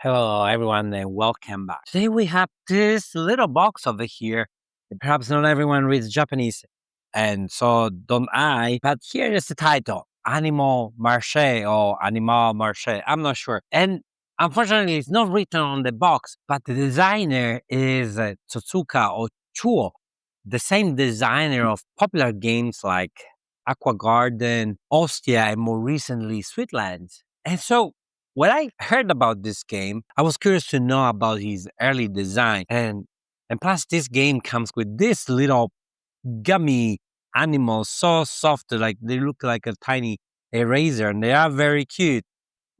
Hello, everyone, and welcome back. Today we have this little box over here. Perhaps not everyone reads Japanese, and so don't I. But here is the title: Animal Marche or Animal Marche. I'm not sure. And unfortunately, it's not written on the box, but the designer is Totsuca or Chuo, the same designer of popular games like Aqua Garden, Ostia, and more recently, Sweetlands. And so when I heard about this game, I was curious to know about his early design. And plus this game comes with this little gummy animals, so soft, like they look like a tiny eraser, and they are very cute.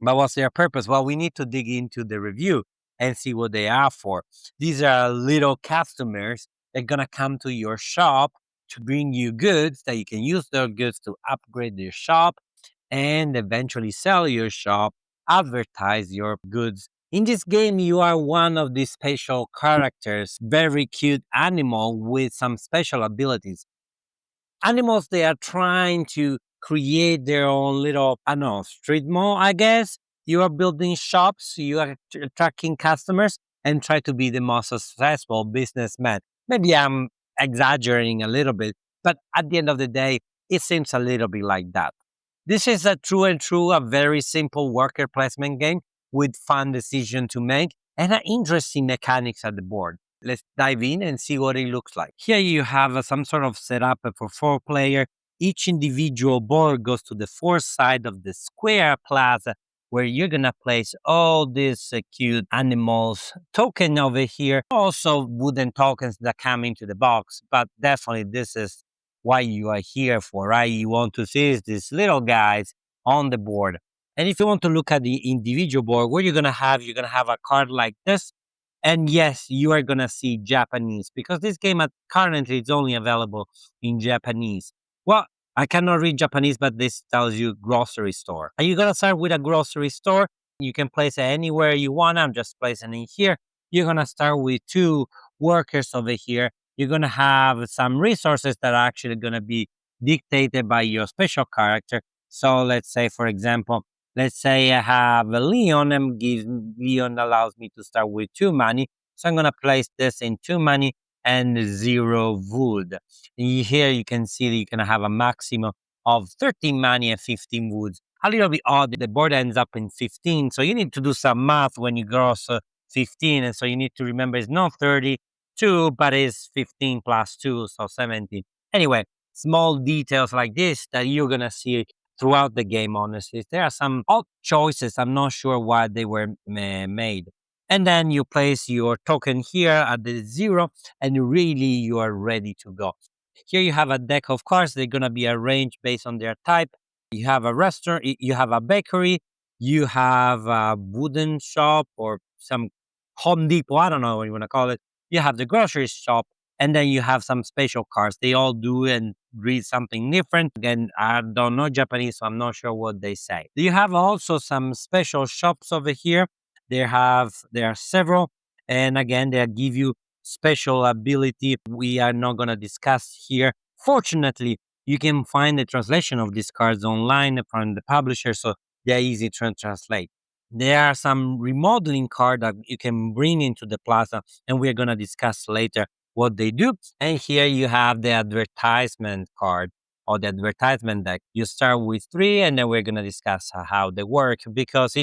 But what's their purpose? Well, we need to dig into the review and see what they are for. These are little customers that are gonna come to your shop to bring you goods that you can use their goods to upgrade your shop and eventually sell your shop, advertise your goods. In this game, you are one of these special characters, very cute animal with some special abilities. Animals, they are trying to create their own little, I don't know, street mall, I guess. You are building shops, you are attracting customers, and try to be the most successful businessman. Maybe I'm exaggerating a little bit, but at the end of the day, it seems a little bit like that. This is a a very simple worker placement game with fun decision to make and an interesting mechanics at the board. Let's dive in and see what it looks like. Here you have some sort of setup for 4 player. Each individual board goes to the fourth side of the square plaza where you're gonna place all these cute animals. Token over here, also wooden tokens that come into the box, but definitely this is why you are here for, right? You want to see these little guys on the board. And if you want to look at the individual board, what you're gonna have a card like this. And yes, you are gonna see Japanese because this game currently it's only available in Japanese. Well, I cannot read Japanese, but this tells you grocery store. Are you gonna start with a grocery store? You can place it anywhere you want. I'm just placing it here. You're gonna start with 2 workers over here. You're gonna have some resources that are actually gonna be dictated by your special character. So let's say, for example, let's say I have a Leon and Leon allows me to start with 2 money. So I'm gonna place this in 2 money and 0 wood. Here you can see that you can have a maximum of 13 money and 15 woods. A little bit odd, the board ends up in 15. So you need to do some math when you gross 15. And so you need to remember it's not 32, but it's 15 plus 2, so 17. Anyway, small details like this that you're gonna see throughout the game, honestly. There are some odd choices. I'm not sure why they were made. And then you place your token here at the 0, and really you are ready to go. Here you have a deck of cards. They're going to be arranged based on their type. You have a restaurant, you have a bakery, you have a wooden shop or some Home Depot, I don't know what you want to call it. You have the grocery shop, and then you have some special cards. They all do and read something different. Again, I don't know Japanese, so I'm not sure what they say. You have also some special shops over here. There are several, and again, they give you special ability we are not going to discuss here. Fortunately, you can find the translation of these cards online from the publisher, so they're easy to translate. There are some remodeling cards that you can bring into the plaza, and we're going to discuss later what they do. And here you have the advertisement card or the advertisement deck. You start with 3, and then we're going to discuss how they work because,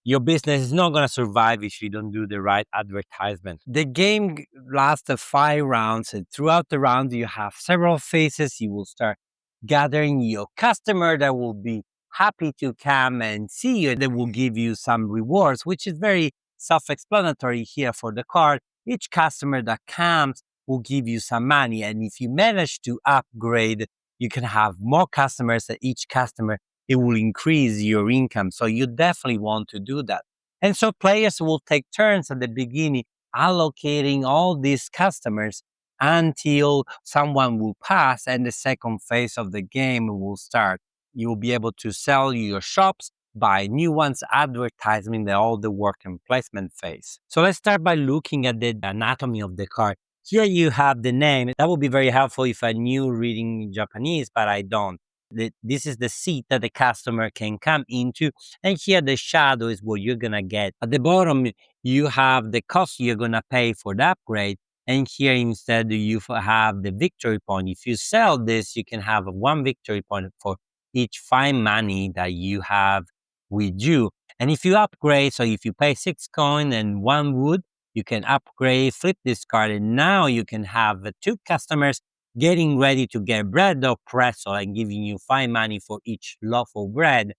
your business is not going to survive if you don't do the right advertisement. The game lasts 5 rounds, and throughout the round, you have several phases. You will start gathering your customer that will be happy to come and see you. They will give you some rewards, which is very self explanatory here for the card. Each customer that comes will give you some money. And if you manage to upgrade, you can have more customers, and each customer it will increase your income. So you definitely want to do that. And so players will take turns at the beginning allocating all these customers until someone will pass and the second phase of the game will start. You will be able to sell your shops, buy new ones, advertising all the work and placement phase. So let's start by looking at the anatomy of the card. Here you have the name. That would be very helpful if I knew reading Japanese, but I don't. This is the seat that the customer can come into. And here the shadow is what you're going to get. At the bottom, you have the cost you're going to pay for the upgrade. And here instead, you have the victory point. If you sell this, you can have one victory point for each fine money that you have with you. And if you upgrade, so if you pay 6 coin and 1 wood, you can upgrade, flip this card, and now you can have 2 customers getting ready to get bread or pretzel and giving you fine money for each loaf of bread.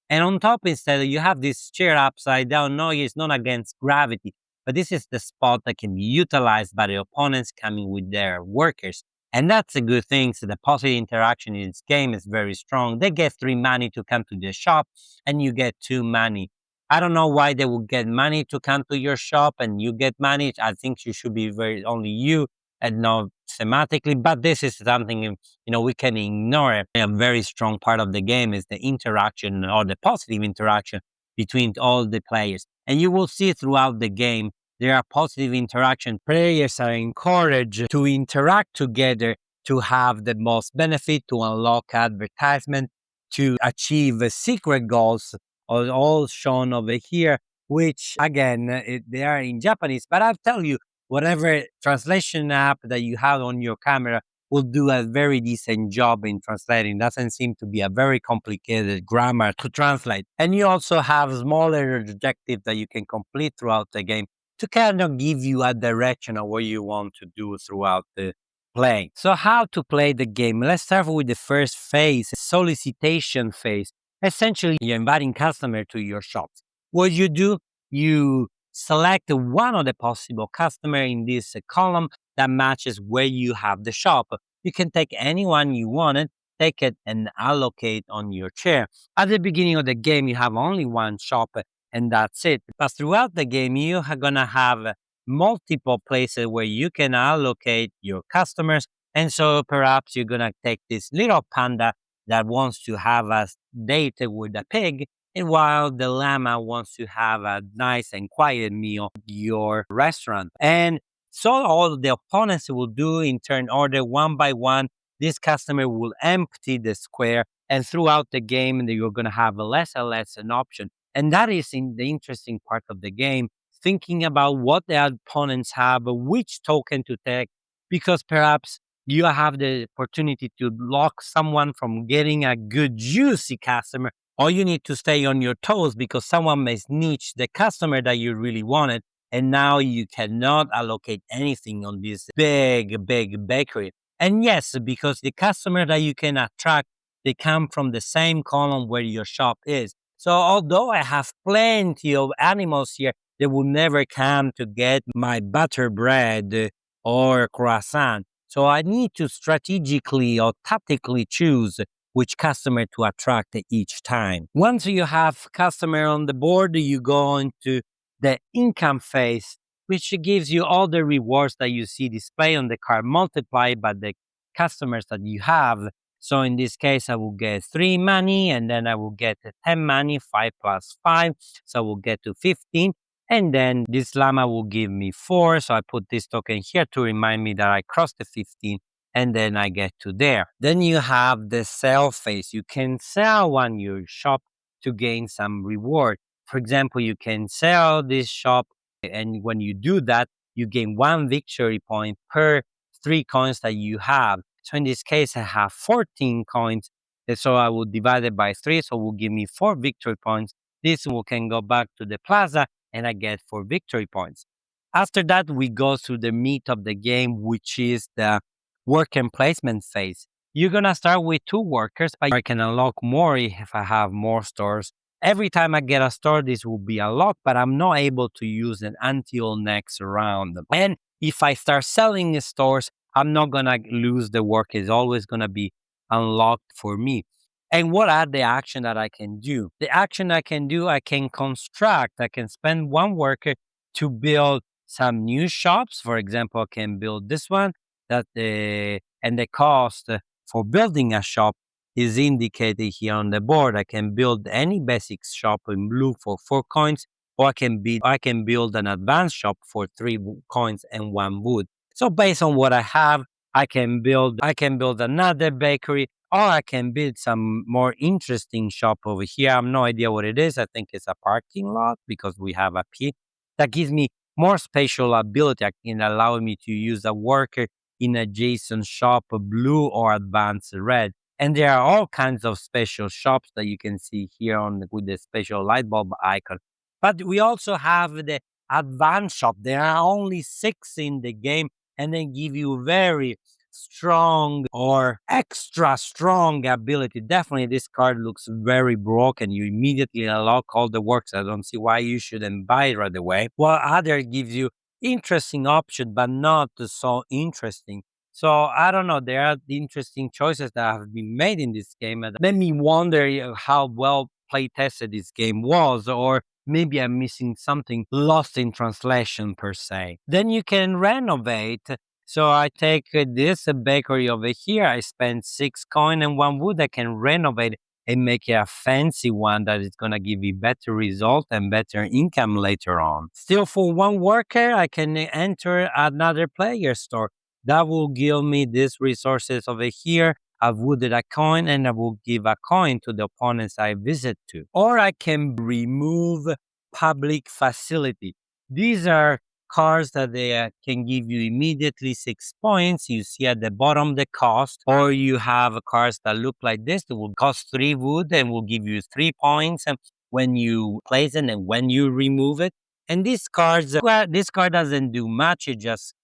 And on top, instead, you have this chair upside down. No, it's not against gravity, but this is the spot that can be utilized by the opponents coming with their workers. And that's a good thing. So the positive interaction in this game is very strong. They get 3 money to come to the shop, and you get 2 money. I don't know why they would get money to come to your shop and you get money. I think you should be only you and not thematically, but this is something we can ignore it. A very strong part of the game is the interaction or the positive interaction between all the players. And you will see throughout the game, there are positive interaction. Players are encouraged to interact together to have the most benefit, to unlock advertisement, to achieve secret goals, all shown over here, which again, they are in Japanese, but I'll tell you, whatever translation app that you have on your camera will do a very decent job in translating. Doesn't seem to be a very complicated grammar to translate. And you also have smaller objectives that you can complete throughout the game to kind of give you a direction of what you want to do throughout the play. So how to play the game? Let's start with the first phase, solicitation phase. Essentially, you're inviting customer to your shops. What you do, you select one of the possible customer in this column that matches where you have the shop. You can take anyone you wanted, take it and allocate on your chair. At the beginning of the game, you have only one shop and that's it. But throughout the game, you are going to have multiple places where you can allocate your customers. And so perhaps you're going to take this little panda that wants to have a date with a pig, and while the llama wants to have a nice and quiet meal at your restaurant. And so all the opponents will do in turn order one by one. This customer will empty the square, and throughout the game, you're going to have a less and less an option. And that is in the interesting part of the game, thinking about what the opponents have, which token to take, because perhaps you have the opportunity to block someone from getting a good juicy customer, or you need to stay on your toes because someone may snitch the customer that you really wanted, and now you cannot allocate anything on this big bakery. And yes, because the customer that you can attract, they come from the same column where your shop is. So although I have plenty of animals here, they will never come to get my butter bread or croissant. So I need to strategically or tactically choose which customer to attract each time. Once you have customer on the board, you go into the income phase, which gives you all the rewards that you see displayed on the card multiplied by the customers that you have. So in this case, I will get 3 money, and then I will get 10 money, 5 plus 5. So I will get to 15. And then this llama will give me 4. So I put this token here to remind me that I crossed the 15. And then I get to there. Then you have the sell phase. You can sell on your shop to gain some reward. For example, you can sell this shop, and when you do that, you gain 1 victory point per 3 coins that you have. So in this case, I have 14 coins. And so I will divide it by 3. So it will give me 4 victory points. This can go back to the plaza, and I get 4 victory points. After that, we go through the meat of the game, which is the work and placement phase. You're going to start with 2 workers, but I can unlock more if I have more stores. Every time I get a store, this will be unlocked, but I'm not able to use it until next round. And if I start selling stores, I'm not going to lose the work. It's always going to be unlocked for me. And what are the action that I can do? The action I can do, I can construct. I can spend 1 worker to build some new shops. For example, I can build this one, and the cost for building a shop is indicated here on the board. I can build any basic shop in blue for 4 coins, or I can build an advanced shop for 3 coins and 1 wood. So based on what I have, I can build another bakery, or I can build some more interesting shop over here. I have no idea what it is. I think it's a parking lot because we have a P that gives me more spatial ability. I can allow me to use a worker in adjacent shop, blue or advanced red. And there are all kinds of special shops that you can see here on with the special light bulb icon. But we also have the advanced shop. There are only 6 in the game, and they give you very strong or extra strong ability. Definitely, this card looks very broken. You immediately unlock all the works. I don't see why you shouldn't buy it right away. While other gives you interesting option, but not so interesting. So I don't know. There are interesting choices that have been made in this game. And let me wonder how well play tested this game was, or maybe I'm missing something lost in translation per se. Then you can renovate. So I take this bakery over here. I spend 6 coin and 1 wood. I can renovate and make a fancy one that is going to give me better result and better income later on. Still, for 1 worker, I can enter another player store. That will give me these resources over here. I wooded a coin and I will give a coin to the opponents I visit to. Or I can remove public facility. These are cards that they can give you immediately 6 points. You see at the bottom the cost, or you have cards that look like this that will cost 3 wood and will give you 3 points when you place it and when you remove it. And these cards, well, this card doesn't do much. It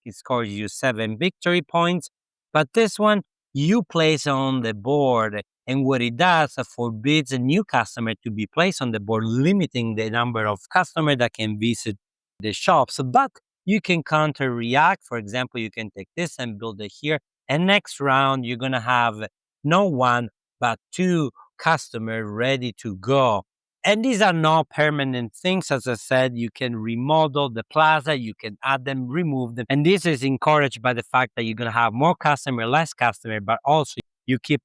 scores you 7 victory points. But this one, you place on the board. And what it does, forbids a new customer to be placed on the board, limiting the number of customers that can visit the shops. But you can counter react. For example, you can take this and build it here. And next round, you're going to have no 1, but 2 customers ready to go. And these are not permanent things. As I said, you can remodel the plaza, you can add them, remove them. And this is encouraged by the fact that you're going to have more customer, less customer, but also you keep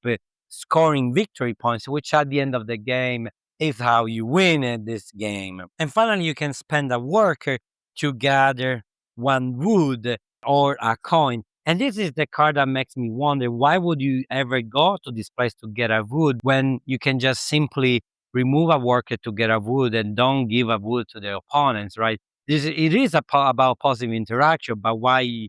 scoring victory points, which at the end of the game is how you win at this game. And finally, you can spend a worker to gather 1 wood or a coin. And this is the card that makes me wonder, why would you ever go to this place to get a wood when you can just simply remove a worker to get a wood and don't give a wood to the opponents, right? It is about positive interaction, but why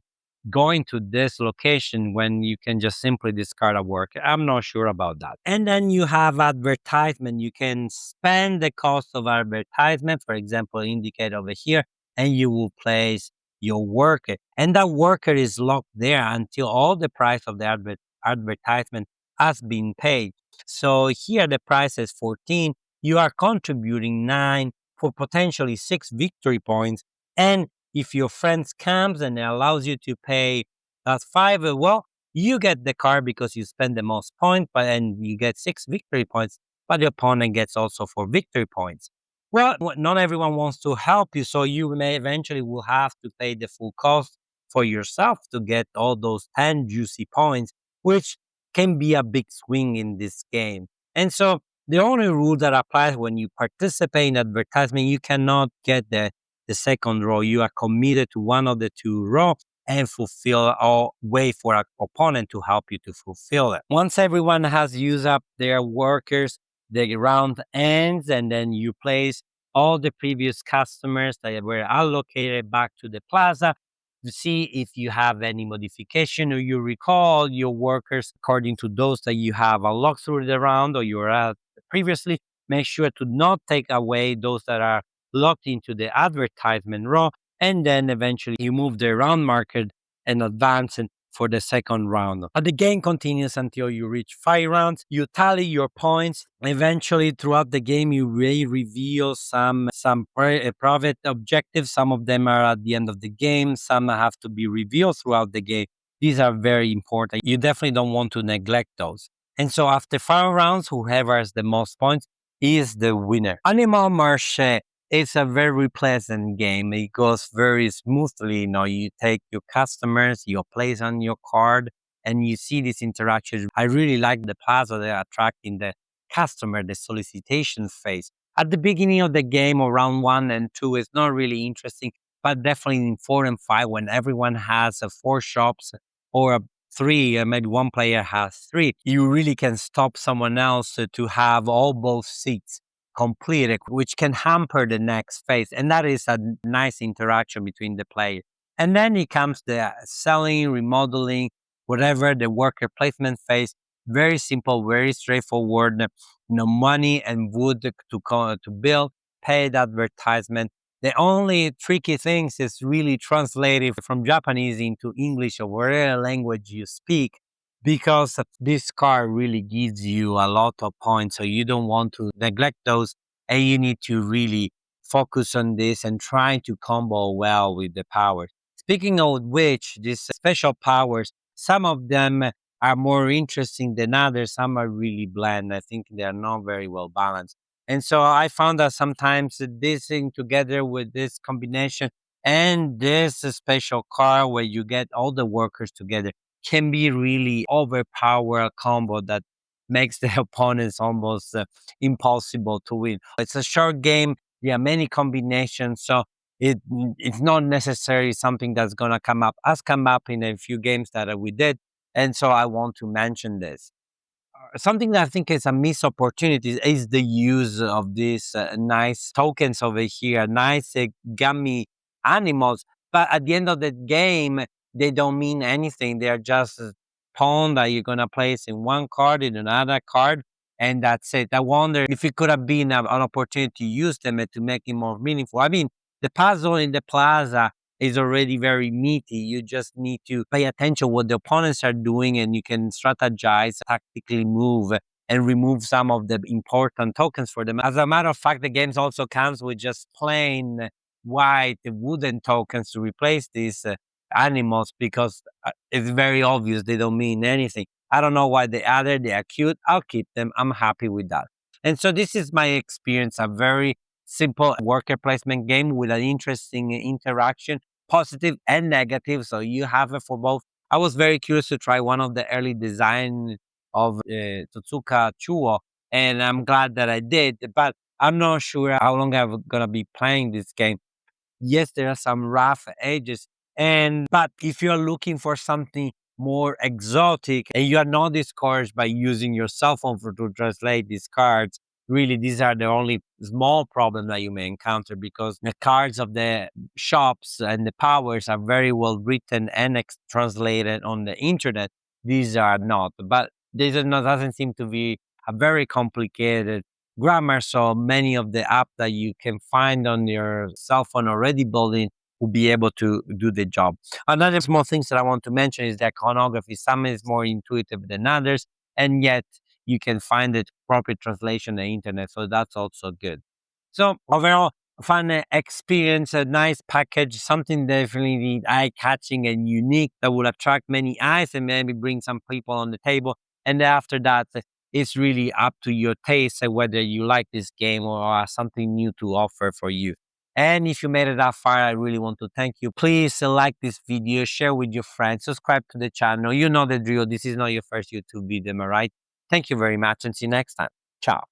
going to this location when you can just simply discard a worker? I'm not sure about that. And then you have advertisement. You can spend the cost of advertisement, for example, indicate over here, and you will place your worker. And that worker is locked there until all the price of the advertisement has been paid. So here the price is 14. You are contributing 9 for potentially 6 victory points. And if your friends comes and it allows you to pay that 5, well, you get the card because you spend the most points, and you get 6 victory points, but the opponent gets also 4 victory points. Well, not everyone wants to help you, so you may eventually will have to pay the full cost for yourself to get all those 10 juicy points, which can be a big swing in this game. And so the only rule that applies when you participate in advertisement, you cannot get the second row. You are committed to one of the 2 rows and fulfill or wait for an opponent to help you to fulfill it. Once everyone has used up their workers, the round ends, and then you place all the previous customers that were allocated back to the plaza to see if you have any modification, or you recall your workers according to those that you have unlocked through the round or you were at previously. Make sure to not take away those that are locked into the advertisement row, and then eventually you move the round marker and advance for the second round. But the game continues until you reach 5 rounds. You tally your points. Eventually, throughout the game, you may reveal some private objectives. Some of them are at the end of the game. Some have to be revealed throughout the game. These are very important. You definitely don't want to neglect those. And so after 5 rounds, whoever has the most points is the winner. Animal Marche, it's a very pleasant game. It goes very smoothly. You take your customers, you place on your card, and you see this interaction. I really like the plaza they're attracting the customer, the solicitation phase. At the beginning of the game, or round 1 and 2, is not really interesting, but definitely in 4 and 5, when everyone has 4 shops or three, maybe one player has three, you really can stop someone else to have all both seats completed, which can hamper the next phase. And that is a nice interaction between the players. And then it comes the selling, remodeling, whatever the worker placement phase. Very simple, very straightforward. Money and wood to build, paid advertisement. The only tricky things is really translating from Japanese into English or whatever language you speak, because this card really gives you a lot of points. So you don't want to neglect those, and you need to really focus on this and try to combo well with the powers. Speaking of which, these special powers, some of them are more interesting than others. Some are really bland. I think they are not very well balanced. And so I found that sometimes this thing together with this combination and this special card where you get all the workers together can be really overpower combo that makes the opponents almost impossible to win. It's a short game. There are many combinations, so it's not necessarily something that's gonna come up. Has come up in a few games that we did, and so I want to mention this. Something that I think is a missed opportunity is the use of these nice tokens over here, nice gummy animals. But at the end of the game, they don't mean anything. They are just a pawn that you're gonna place in one card, in another card, and that's it. I wonder if it could have been an opportunity to use them and to make it more meaningful. I mean, the puzzle in the plaza is already very meaty. You just need to pay attention what the opponents are doing, and you can strategize, tactically move, and remove some of the important tokens for them. As a matter of fact, the games also comes with just plain white wooden tokens to replace these animals, because it's very obvious they don't mean anything. I don't know why they added. They are cute. I'll keep them. I'm happy with that. And so this is my experience. A very simple worker placement game with an interesting interaction, positive and negative. So you have it for both. I was very curious to try one of the early design of Totsuca Chuo, and I'm glad that I did. But I'm not sure how long I'm gonna be playing this game. Yes, there are some rough edges, and but if you're looking for something more exotic and you are not discouraged by using your cell phone to translate these cards, really these are the only small problem that you may encounter, because the cards of the shops and the powers are very well written and translated on the internet. These are not, but this is not, doesn't seem to be a very complicated grammar. So many of the apps that you can find on your cell phone already building will be able to do the job. Another small things that I want to mention is the iconography. Some is more intuitive than others, and yet you can find the proper translation on the internet. So that's also good. So overall, fun experience, a nice package, something definitely eye-catching and unique that will attract many eyes and maybe bring some people on the table. And after that, it's really up to your taste and whether you like this game or something new to offer for you. And if you made it that far, I really want to thank you. Please like this video, share with your friends, subscribe to the channel. You know the drill. This is not your first YouTube video, am I right? Thank you very much and see you next time. Ciao.